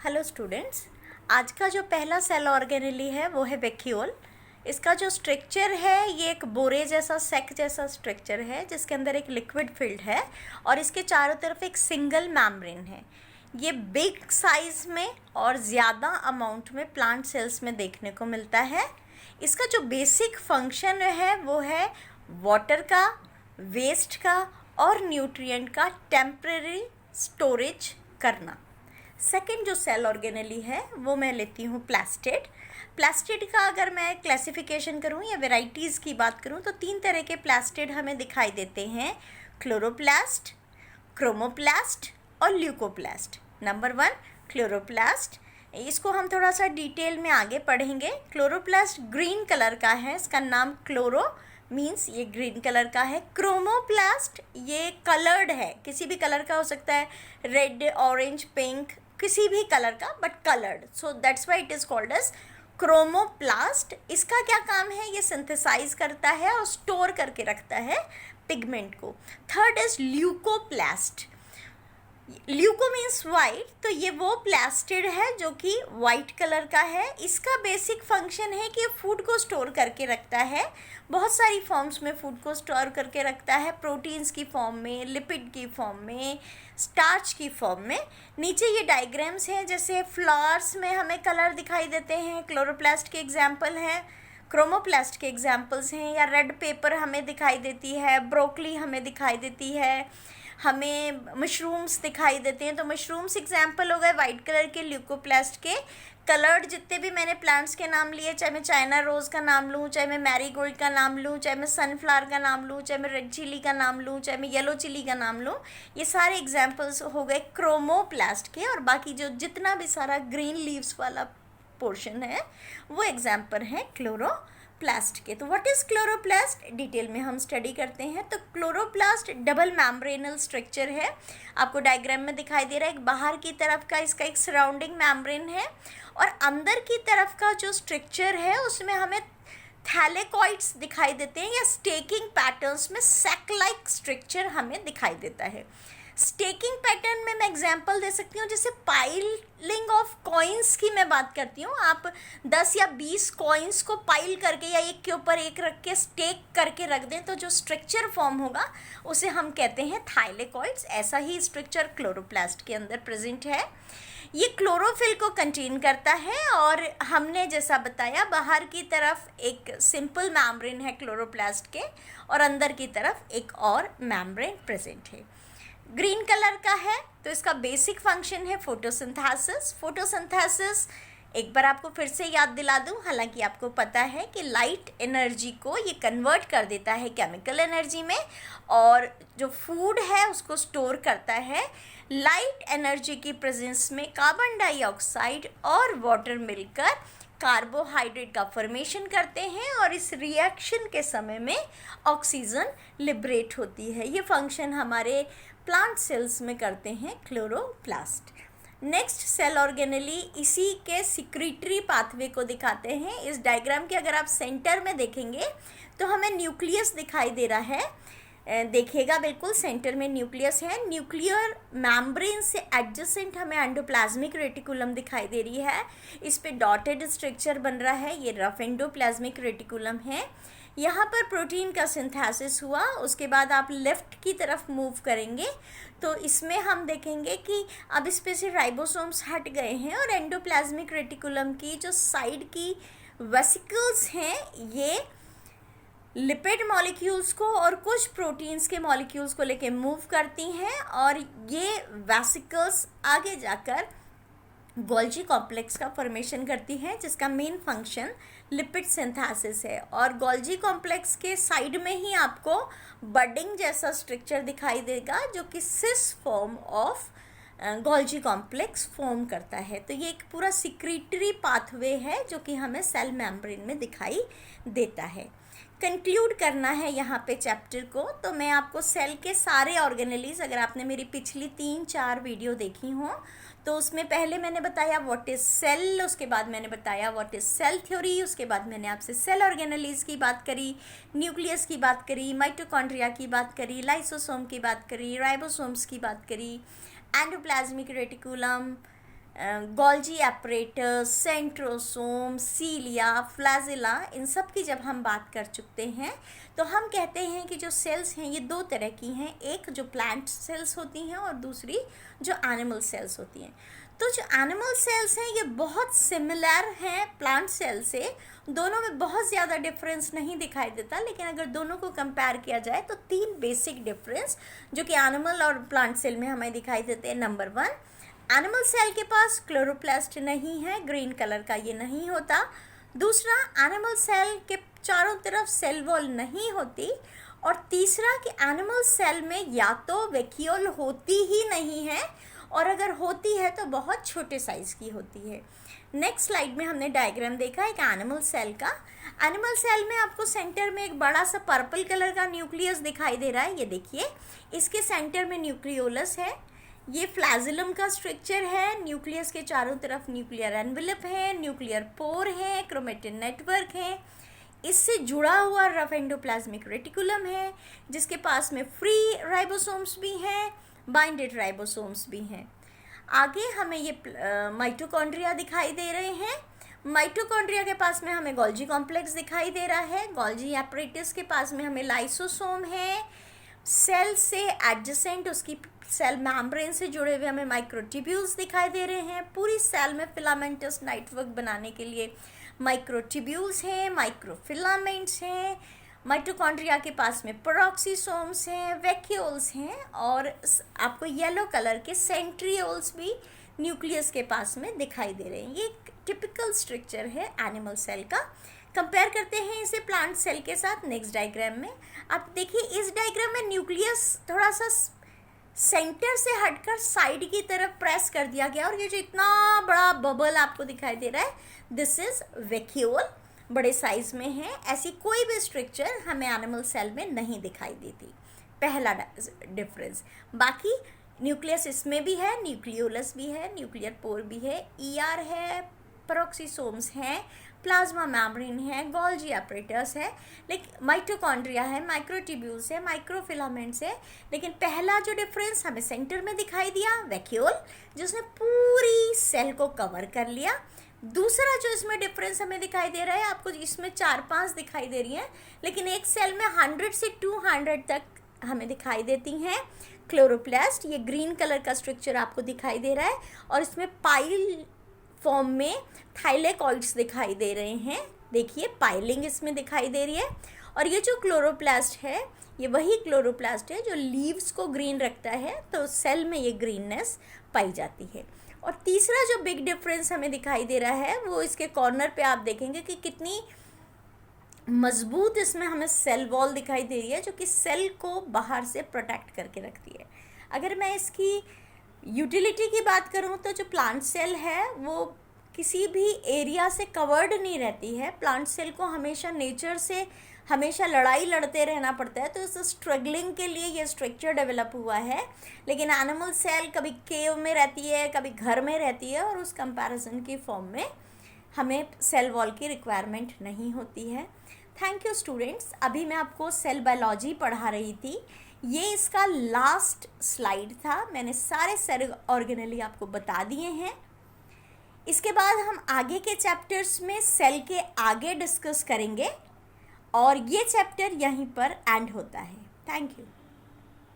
Hello students. आज का जो पहला सेल ऑर्गेनेली है वो है वैक्यूल। इसका जो स्ट्रक्चर है ये एक बोरे जैसा सेक जैसा स्ट्रक्चर है जिसके अंदर एक लिक्विड फिल्ड है और इसके चारों तरफ एक सिंगल मेम्ब्रेन है। ये बिग साइज में और ज़्यादा अमाउंट में प्लांट सेल्स में देखने को मिलता है। इसका जो बेसिक फंक्शन है वो है वाटर का, वेस्ट का और न्यूट्रिएंट का टेम्परेरी स्टोरेज करना। सेकंड जो सेल ऑर्गेनेली है वो मैं लेती हूँ प्लास्टिड। प्लास्टिड का अगर मैं क्लासिफिकेशन करूँ या वेराइटीज़ की बात करूँ तो 3 तरह के प्लास्टिड हमें दिखाई देते हैं: क्लोरोप्लास्ट, क्रोमोप्लास्ट और ल्यूकोप्लास्ट। Number 1 chloroplast. इसको हम थोड़ा सा डिटेल में आगे पढ़ेंगे। क्लोरोप्लास्ट ग्रीन कलर का है, इसका नाम क्लोरो मीन्स ये ग्रीन कलर का है। क्रोमोप्लास्ट ये कलर्ड है, किसी भी कलर का हो सकता है, रेड, ऑरेंज, पिंक, किसी भी कलर का, but coloured, so that's why it is called as chromoplast. इसका क्या काम है? ये सिंथेसाइज करता है और स्टोर करके रखता है पिगमेंट को। Third is leucoplast. Leuco means white, तो ये वो प्लास्टिड है जो कि वाइट कलर का है। इसका बेसिक फंक्शन है कि ये फूड को स्टोर करके रखता है, बहुत सारी फॉर्म्स में फूड को स्टोर करके रखता है, प्रोटीन्स की फॉर्म में, लिपिड की फॉर्म में, स्टार्च की फॉर्म में। नीचे ये डायग्राम्स हैं, जैसे फ्लावर्स में हमें कलर दिखाई देते हैं, क्लोरोप्लास्ट के एग्जाम्पल हैं, क्रोमोप्लास्ट के एग्जाम्पल्स हैं, या रेड पेपर हमें दिखाई देती है, ब्रोकली हमें दिखाई देती है, हमें मशरूम्स दिखाई देते हैं। तो मशरूम्स एग्जाम्पल हो गए वाइट कलर के ल्यूकोप्लास्ट के। कलर्ड जितने भी मैंने प्लांट्स के नाम लिए, चाहे मैं चाइना रोज़ का नाम लूँ, चाहे मैं मैरीगोल्ड का नाम लूँ, चाहे मैं सनफ्लावर का नाम लूँ, चाहे मैं रेड चिली का नाम लूँ, चाहे मैं येलो चिली का नाम लूँ, ये सारे एग्जाम्पल्स हो गए क्रोमोप्लास्ट के। और बाकी जो जितना भी सारा ग्रीन लीव्स वाला पोर्शन है वो एग्जाम्पल है क्लोरोप्लास्ट के। तो व्हाट इज़ क्लोरोप्लास्ट, डिटेल में हम स्टडी करते हैं। तो क्लोरोप्लास्ट डबल मैम्ब्रेनल स्ट्रक्चर है, आपको डायग्राम में दिखाई दे रहा है। एक बाहर की तरफ का इसका एक सराउंडिंग मैम्ब्रेन है और अंदर की तरफ का जो स्ट्रक्चर है उसमें हमें थैलेकॉइड्स दिखाई देते हैं, या स्टेकिंग पैटर्न्स में सैक लाइक स्ट्रक्चर हमें दिखाई देता है। स्टेकिंग पैटर्न में मैं एग्जांपल दे सकती हूँ, जैसे पाइलिंग ऑफ कॉइन्स की मैं बात करती हूँ। आप 10 या 20 कॉइन्स को पाइल करके या एक के ऊपर एक रख के स्टेक करके रख दें तो जो स्ट्रक्चर फॉर्म होगा उसे हम कहते हैं थाइलेकॉइड्स। ऐसा ही स्ट्रक्चर क्लोरोप्लास्ट के अंदर प्रेजेंट है। ये क्लोरोफिल को कंटेन करता है और हमने जैसा बताया बाहर की तरफ एक सिंपल मैम्ब्रेन है क्लोरोप्लास्ट के और अंदर की तरफ एक और मैम्ब्रेन प्रेजेंट है। ग्रीन कलर का है तो इसका बेसिक फंक्शन है फोटोसिंथेसिस। फोटोसिंथेसिस एक बार आपको फिर से याद दिला दूं, हालांकि आपको पता है कि लाइट एनर्जी को ये कन्वर्ट कर देता है केमिकल एनर्जी में, और जो फूड है उसको स्टोर करता है। लाइट एनर्जी की प्रेजेंस में कार्बन डाइऑक्साइड और वाटर मिलकर कार्बोहाइड्रेट का फॉर्मेशन करते हैं और इस रिएक्शन के समय में ऑक्सीजन लिबरेट होती है। ये फंक्शन हमारे प्लांट सेल्स में करते हैं क्लोरोप्लास्ट। नेक्स्ट सेल ऑर्गेनेली इसी के सिक्रीटरी पाथवे को दिखाते हैं। इस डायग्राम के अगर आप सेंटर में देखेंगे तो हमें न्यूक्लियस दिखाई दे रहा है, देखिएगा बिल्कुल सेंटर में न्यूक्लियस है। न्यूक्लियर मैम्ब्रेन से एडजेसेंट हमें एंडोप्लाज्मिक रेटिकुलम दिखाई दे रही है, इस पे डॉटेड स्ट्रक्चर बन रहा है, ये रफ एंडोप्लाज्मिक रेटिकुलम है। यहाँ पर प्रोटीन का सिंथेसिस हुआ, उसके बाद आप लेफ़्ट की तरफ मूव करेंगे तो इसमें हम देखेंगे कि अब इस पे से राइबोसोम्स हट गए हैं और एंडोप्लाज्मिक रेटिकुलम की जो साइड की वेसिकल्स हैं ये लिपिड मॉलिक्यूल्स को और कुछ प्रोटीन्स के मॉलिक्यूल्स को लेके मूव करती हैं और ये वेसिकल्स आगे जाकर गोल्जी कॉम्प्लेक्स का फॉर्मेशन करती है जिसका मेन फंक्शन लिपिड सिंथेसिस है। और गोल्जी कॉम्प्लेक्स के साइड में ही आपको बडिंग जैसा स्ट्रक्चर दिखाई देगा जो कि cis form of Golgi complex form करता है। तो ये एक पूरा सिक्रीटरी पाथवे है जो कि हमें सेल मेम्ब्रेन में दिखाई देता है। कंक्लूड करना है यहाँ पे चैप्टर को, तो मैं आपको सेल के सारे ऑर्गेनेलीज, अगर आपने मेरी पिछली 3-4 वीडियो देखी हों तो उसमें पहले मैंने बताया व्हाट इज़ सेल, उसके बाद मैंने बताया व्हाट इज़ सेल थ्योरी, उसके बाद मैंने आपसे सेल ऑर्गेनेलीज की बात करी, न्यूक्लियस की बात करी, माइटोकॉन्ड्रिया की बात करी, लाइसोसोम की बात करी, राइबोसोम्स की बात करी, endoplasmic reticulum, Golgi apparatus, centrosome, cilia, flagella, इन सब की जब हम बात कर चुके हैं तो हम कहते हैं कि जो सेल्स हैं ये दो तरह की हैं, एक जो प्लांट सेल्स होती हैं और दूसरी जो एनिमल सेल्स होती हैं। तो जो एनिमल सेल्स हैं ये बहुत सिमिलर हैं प्लांट सेल से, दोनों में बहुत ज़्यादा डिफरेंस नहीं दिखाई देता, लेकिन अगर दोनों को कंपेयर किया जाए तो 3 बेसिक डिफरेंस जो कि एनिमल और प्लांट सेल में हमें दिखाई देते हैं। नंबर 1, एनिमल सेल के पास क्लोरोप्लास्ट नहीं है, ग्रीन कलर का ये नहीं होता। दूसरा, एनिमल सेल के चारों तरफ सेल वॉल नहीं होती। और तीसरा कि एनिमल सेल में या तो वैक्यूल होती ही नहीं है, और अगर होती है तो बहुत छोटे साइज़ की होती है। नेक्स्ट स्लाइड में हमने डायग्राम देखा एक एनिमल सेल का। एनिमल सेल में आपको सेंटर में एक बड़ा सा पर्पल कलर का न्यूक्लियस दिखाई दे रहा है, ये देखिए, इसके सेंटर में न्यूक्लियोलस है। ये फ्लैजिलम का स्ट्रक्चर है, न्यूक्लियस के चारों तरफ न्यूक्लियर एनवेलप है, न्यूक्लियर पोर है, क्रोमेटिन नेटवर्क है। इससे जुड़ा हुआ रफ एंडोप्लाज्मिक रेटिकुलम है, जिसके पास में फ्री राइबोसोम्स भी हैं, बाइंडेड राइबोसोम्स भी हैं। आगे हमें ये माइटोकॉन्ड्रिया दिखाई दे रहे हैं। माइटोकॉन्ड्रिया के पास में हमें गोल्जी कॉम्प्लेक्स दिखाई दे रहा है। गोल्जी एपरेटस के पास में हमें लाइसोसोम है। सेल से एडजेसेंट उसकी सेल मेम्ब्रेन से जुड़े हुए हमें माइक्रोट्यूब्यूल्स दिखाई दे रहे हैं। पूरी सेल में फिलामेंटस नेटवर्क बनाने के लिए माइक्रोट्यूब्यूल्स हैं, माइक्रोफिलामेंट्स हैं। माइटोकॉन्ड्रिया के पास में पेरोक्सीसोम्स हैं, वैक्यूल्स हैं, और आपको येलो कलर के सेंट्रियोल्स भी न्यूक्लियस के पास में दिखाई दे रहे हैं। ये एक टिपिकल स्ट्रक्चर है एनिमल सेल का। कंपेयर करते हैं इसे प्लांट सेल के साथ नेक्स्ट डायग्राम में। आप देखिए इस डायग्राम में न्यूक्लियस थोड़ा सा सेंटर से हटकर साइड की तरफ प्रेस कर दिया गया, और ये जो इतना बड़ा बबल आपको दिखाई दे रहा है, दिस इज वैक्यूल, बड़े साइज में है। ऐसी कोई भी स्ट्रक्चर हमें एनिमल सेल में नहीं दिखाई देती, पहला डिफरेंस। बाकी न्यूक्लियस इसमें भी है, न्यूक्लियोलस भी है, न्यूक्लियर पोर भी है, ईआर है, पेरोक्सीसोम्स हैं, प्लाज्मा मेम्ब्रेन है, गोल्जी एपरेटस है, लेकिन माइटोकॉन्ड्रिया है, माइक्रोट्यूब्यूल्स है, माइक्रोफिलामेंट्स है। लेकिन पहला जो डिफरेंस हमें सेंटर में दिखाई दिया, वैक्यूल, जिसने पूरी सेल को कवर कर लिया। दूसरा जो इसमें डिफरेंस हमें दिखाई दे रहा है, आपको इसमें 4-5 दिखाई दे रही हैं, लेकिन एक सेल में 100 से 200 तक हमें दिखाई देती हैं क्लोरोप्लास्ट। ये ग्रीन कलर का स्ट्रक्चर आपको दिखाई दे रहा है, और इसमें पाइल फॉर्म में थाइलेकॉइड्स दिखाई दे रहे हैं। देखिए पाइलिंग इसमें दिखाई दे रही है। और ये जो क्लोरोप्लास्ट है, ये वही क्लोरोप्लास्ट है जो लीव्स को ग्रीन रखता है, तो सेल में ये ग्रीननेस पाई जाती है। और तीसरा जो बिग डिफरेंस हमें दिखाई दे रहा है, वो इसके कॉर्नर पे आप देखेंगे कि कितनी मजबूत इसमें हमें सेल वॉल दिखाई दे रही है, जो कि सेल को बाहर से प्रोटेक्ट करके रखती है। अगर मैं इसकी यूटिलिटी की बात करूं तो जो प्लांट सेल है वो किसी भी एरिया से कवर्ड नहीं रहती है। प्लांट सेल को हमेशा नेचर से हमेशा लड़ाई लड़ते रहना पड़ता है, तो इस स्ट्रगलिंग के लिए ये स्ट्रक्चर डेवलप हुआ है। लेकिन एनिमल सेल कभी केव में रहती है, कभी घर में रहती है, और उस कंपैरिजन की फॉर्म में हमें सेल वॉल की रिक्वायरमेंट नहीं होती है। Thank you students. अभी मैं आपको सेल बायोलॉजी पढ़ा रही थी, ये इसका लास्ट स्लाइड था। मैंने सारे सेल ऑर्गेनेली आपको बता दिए हैं। इसके बाद हम आगे के चैप्टर्स में सेल के आगे डिस्कस करेंगे, और ये चैप्टर यहीं पर एंड होता है। Thank you.